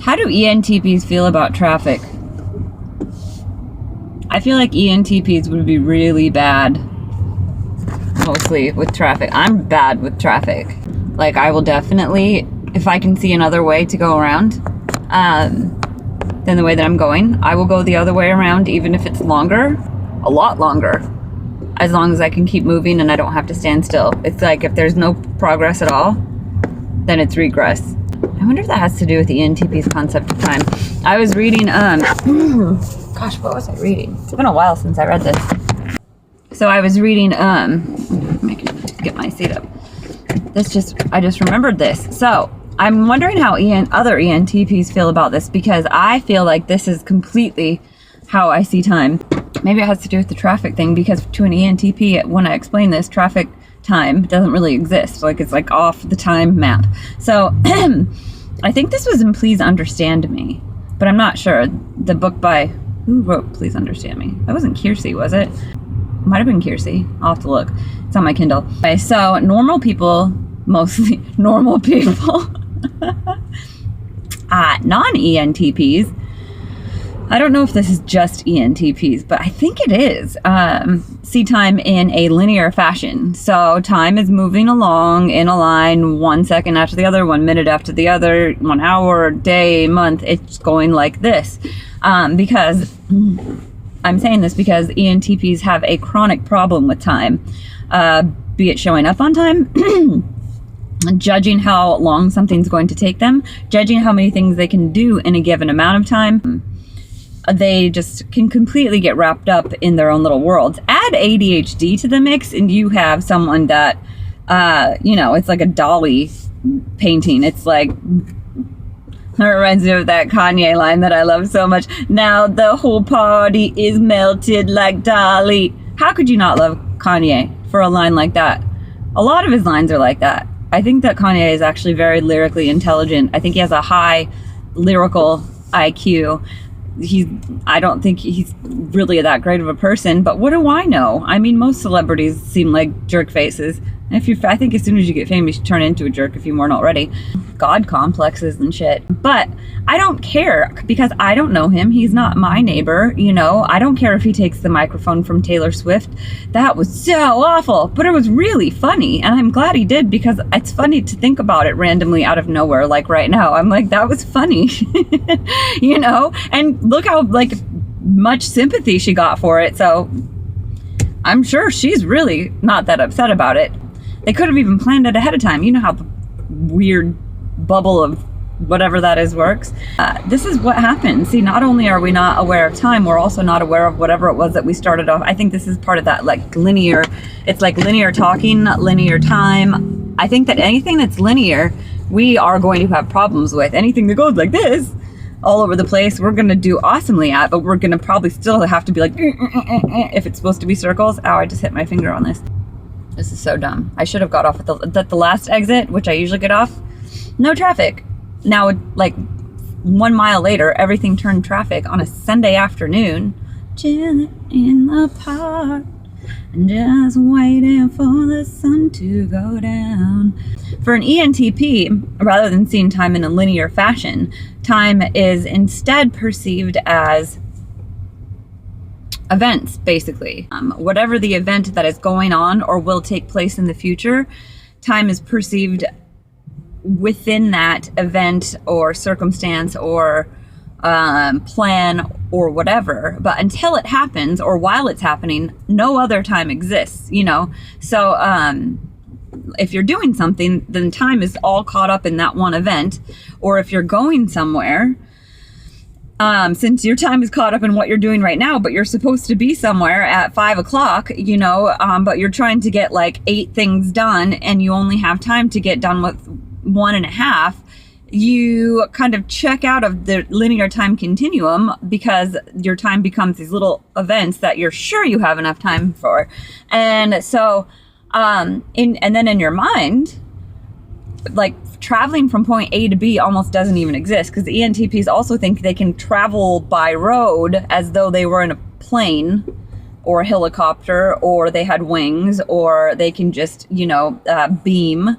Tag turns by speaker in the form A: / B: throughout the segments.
A: How do ENTPs feel about traffic? I feel like ENTPs would be really bad, mostly with traffic. I'm bad with traffic. Like, I will definitely, if I can see another way to go around than the way that I'm going, I will go the other way around, even if it's longer, a lot longer, as long as I can keep moving and I don't have to stand still. It's like if there's no progress at all, then it's regress. I wonder if that has to do with the ENTP's concept of time. I was reading, gosh, what was I reading? It's been a while since I read this. So I was reading, I can get my seat up. I just remembered this. So I'm wondering how other ENTPs feel about this, because I feel like this is completely how I see time. Maybe it has to do with the traffic thing, because to an ENTP, when I explain this, traffic time doesn't really exist. Like, it's like off the time map. So I think this was in Please Understand Me, but I'm not sure. The book by, who wrote Please Understand Me? That wasn't Kiersey, was it? Might have been Kiersey. I'll have to look. It's on my Kindle. Okay, so normal people, mostly normal people, non-ENTPs, I don't know if this is just ENTPs, but I think it is, see time in a linear fashion. So time is moving along in a line, 1 second after the other, 1 minute after the other, 1 hour, day, month. It's going like this. Because I'm saying this because ENTPs have a chronic problem with time, be it showing up on time, judging how long something's going to take them, judging how many things they can do in a given amount of time. They just can completely get wrapped up in their own little worlds. Add ADHD to the mix and you have someone that, it's like a Dolly painting. It's like, it reminds me of that Kanye line that I love so much. Now the whole party is melted like Dolly. How could you not love Kanye for a line like that? A lot of his lines are like that. I think that Kanye is actually very lyrically intelligent. I think he has a high lyrical IQ. I don't think he's really that great of a person, but what do I know? I mean, most celebrities seem like jerk faces. I think as soon as you get famous, you turn into a jerk if you weren't already. God complexes and shit. But I don't care because I don't know him. He's not my neighbor, I don't care if he takes the microphone from Taylor Swift. That was so awful, but it was really funny. And I'm glad he did, because it's funny to think about it randomly out of nowhere. Like right now, I'm like, that was funny, and look how much sympathy she got for it. So I'm sure she's really not that upset about it. They could have even planned it ahead of time. You know how the weird bubble of whatever that is works. This is what happens. See, not only are we not aware of time, we're also not aware of whatever it was that we started off. I think this is part of that linear, it's like linear talking, linear time. I think that anything that's linear, we are going to have problems with. Anything that goes like this, all over the place, we're going to do awesomely at, but we're going to probably still have to be like, if it's supposed to be circles. Ow, I just hit my finger on this. This is so dumb. I should have got off at the last exit, which I usually get off. No traffic. Now, 1 mile later, everything turned traffic on a Sunday afternoon. Chilling in the park, just waiting for the sun to go down. For an ENTP, rather than seeing time in a linear fashion, time is instead perceived as events, basically. Whatever the event that is going on or will take place in the future, time is perceived within that event or circumstance or plan or whatever. But until it happens or while it's happening, no other time exists, So if you're doing something, then time is all caught up in that one event. Or if you're going somewhere, since your time is caught up in what you're doing right now, but you're supposed to be somewhere at 5 o'clock, but you're trying to get 8 things done and you only have time to get done with 1.5, you kind of check out of the linear time continuum because your time becomes these little events that you're sure you have enough time for. And so, and then in your mind, traveling from point A to B almost doesn't even exist, because the ENTPs also think they can travel by road as though they were in a plane or a helicopter, or they had wings, or they can just, beam.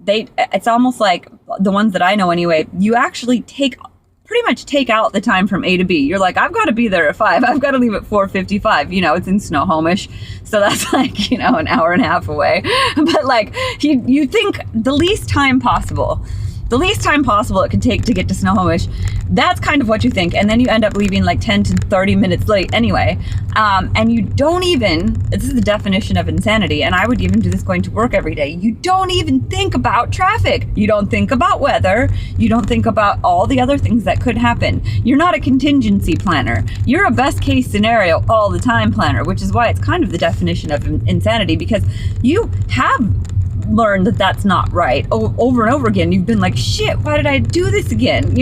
A: It's almost like the ones that I know anyway, you actually take pretty much take out the time from A to B. You're like, I've got to be there at 5. I've got to leave at 4:55. It's in Snohomish. So that's like, an hour and a half away. But like, you think the least time possible it could take to get to Snohomish. That's kind of what you think. And then you end up leaving like 10 to 30 minutes late anyway. And you don't even, this is the definition of insanity, and I would even do this going to work every day. You don't even think about traffic. You don't think about weather. You don't think about all the other things that could happen. You're not a contingency planner. You're a best case scenario all the time planner, which is why it's kind of the definition of insanity, because you have learned that that's not right over and over again. You've been like, shit, why did I do this again?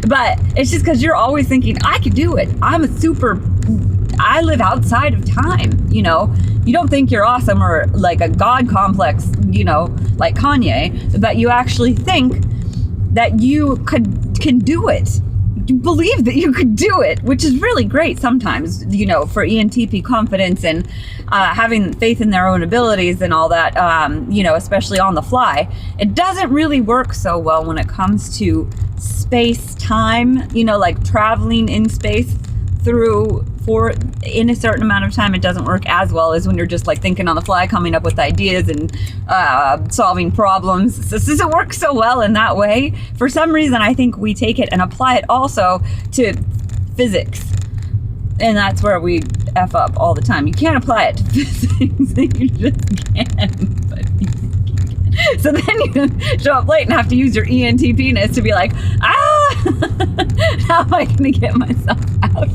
A: But it's just because you're always thinking, I could do it. I live outside of time. You don't think you're awesome or like a God complex, like Kanye, but you actually think that you can do it. You believe that you could do it, which is really great sometimes, for ENTP confidence and having faith in their own abilities and all that, especially on the fly. It doesn't really work so well when it comes to space time, like traveling in space in a certain amount of time. It doesn't work as well as when you're just like thinking on the fly, coming up with ideas and solving problems. This doesn't work so well in that way. For some reason, I think we take it and apply it also to physics. And that's where we F up all the time. You can't apply it to physics. You just can't. But so then you show up late and have to use your ENTP-ness to be like, how am I going to get myself out?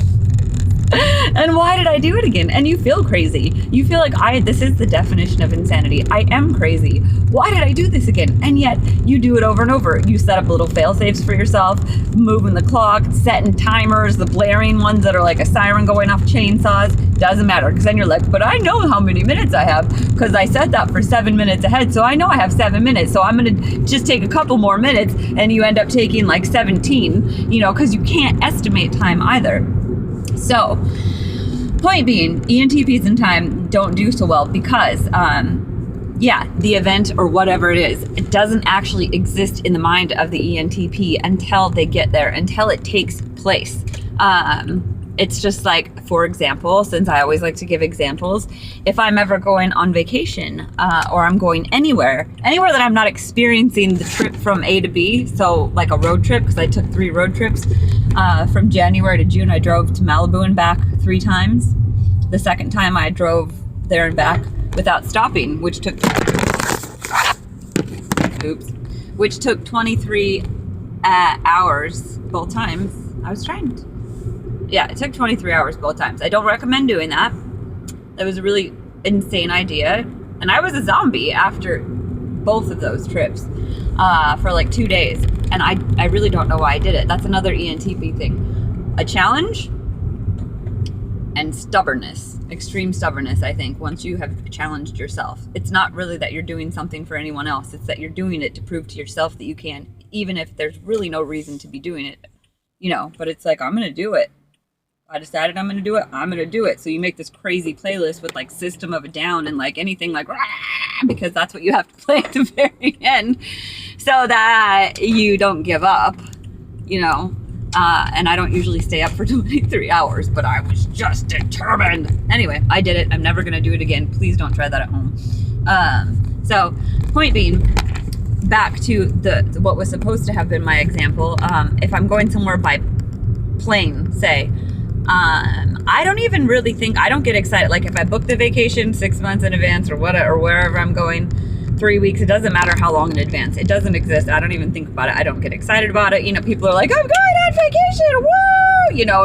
A: And why did I do it again? And you feel crazy. You feel like this is the definition of insanity. I am crazy. Why did I do this again? And yet you do it over and over. You set up little fail safes for yourself, moving the clock, setting timers, the blaring ones that are like a siren going off chainsaws. Doesn't matter, because then you're like, but I know how many minutes I have because I set that for 7 minutes ahead. So I know I have 7 minutes. So I'm going to just take a couple more minutes, and you end up taking like 17, because you can't estimate time either. So, point being, ENTPs in time don't do so well because, the event or whatever it is, it doesn't actually exist in the mind of the ENTP until they get there, until it takes place. It's just like, for example, since I always like to give examples, if I'm ever going on vacation or I'm going anywhere that I'm not experiencing the trip from A to B, so like a road trip, because I took 3 road trips from January to June. I drove to Malibu and back 3 times. The second time I drove there and back without stopping, which took 23 hours both times. It took 23 hours both times. I don't recommend doing that. That was a really insane idea. And I was a zombie after both of those trips for like 2 days. And I really don't know why I did it. That's another ENTP thing. A challenge and stubbornness. Extreme stubbornness, I think, once you have challenged yourself. It's not really that you're doing something for anyone else. It's that you're doing it to prove to yourself that you can, even if there's really no reason to be doing it. But it's like, I'm going to do it. I decided I'm going to do it. I'm going to do it. So you make this crazy playlist with like System of a Down and like anything like, because that's what you have to play at the very end so that you don't give up, and I don't usually stay up for 23 hours, but I was just determined. Anyway, I did it. I'm never going to do it again. Please don't try that at home. So point being, back to what was supposed to have been my example. If I'm going somewhere by plane, say, I don't even really think, I don't get excited. Like if I book the vacation 6 months in advance or whatever, or wherever I'm going, 3 weeks, it doesn't matter how long in advance. It doesn't exist. I don't even think about it. I don't get excited about it. People are like, I'm going on vacation, woo!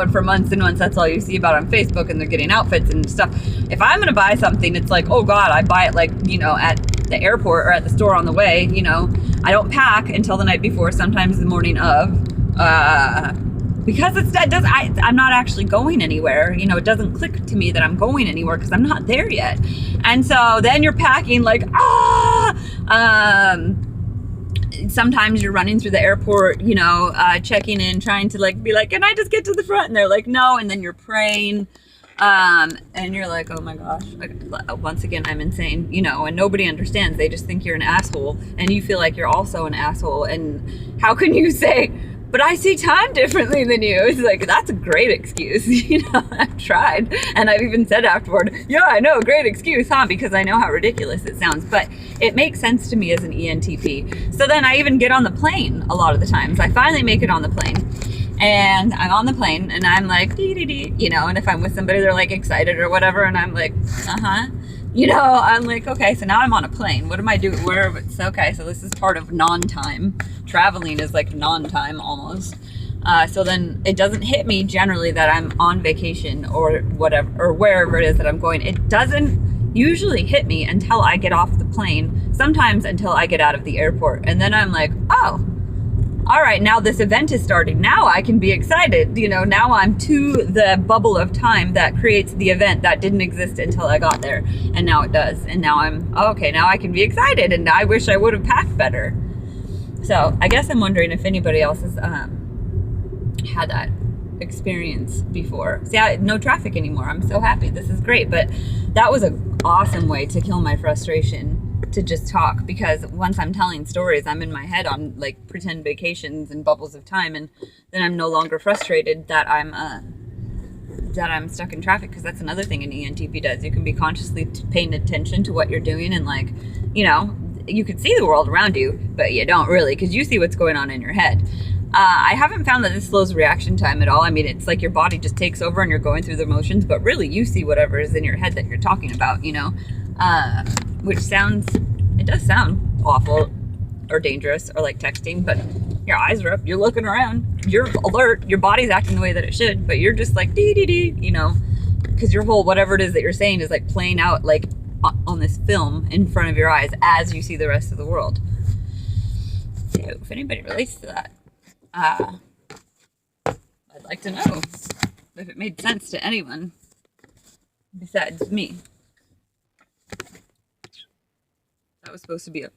A: And for months and months, that's all you see about on Facebook, and they're getting outfits and stuff. If I'm going to buy something, it's like, oh God, I buy it like, at the airport or at the store on the way. I don't pack until the night before, sometimes the morning of, because I'm not actually going anywhere. It doesn't click to me that I'm going anywhere because I'm not there yet. And so then you're packing like, sometimes you're running through the airport, checking in, trying to like be like, can I just get to the front? And they're like, no. And then you're praying. And you're like, oh my gosh, once again, I'm insane, and nobody understands. They just think you're an asshole, and you feel like you're also an asshole. And how can you say, but I see time differently than you. It's like, that's a great excuse. I've tried. And I've even said afterward, yeah, I know, great excuse, huh? Because I know how ridiculous it sounds. But it makes sense to me as an ENTP. So then I even get on the plane a lot of the times. I finally make it on the plane. And I'm on the plane and I'm like, dee, and if I'm with somebody, they're like excited or whatever. And I'm like, I'm like, okay, so now I'm on a plane. What am I doing? Okay, so this is part of non-time. Traveling is like non-time almost. So then it doesn't hit me generally that I'm on vacation or whatever, or wherever it is that I'm going. It doesn't usually hit me until I get off the plane, sometimes until I get out of the airport. And then I'm like, oh, all right, now this event is starting. Now I can be excited. Now I'm to the bubble of time that creates the event that didn't exist until I got there. And now it does. And now now I can be excited. And I wish I would have packed better. So I guess I'm wondering if anybody else has had that experience before. See, no traffic anymore. I'm so happy. This is great. But that was an awesome way to kill my frustration, to just talk, because once I'm telling stories, I'm in my head on like pretend vacations and bubbles of time, and then I'm no longer frustrated that I'm stuck in traffic, because that's another thing an ENTP does. You can be consciously paying attention to what you're doing, and like, you can see the world around you, but you don't really, because you see what's going on in your head. I haven't found that this slows reaction time at all. I mean, it's like your body just takes over and you're going through the motions, but really you see whatever is in your head that you're talking about, which it does sound awful or dangerous or like texting, but your eyes are up, you're looking around, you're alert, your body's acting the way that it should, but you're just like dee, because your whole whatever it is that you're saying is like playing out like on this film in front of your eyes as you see the rest of the world. So if anybody relates to that, I'd like to know if it made sense to anyone besides me. That was supposed to be a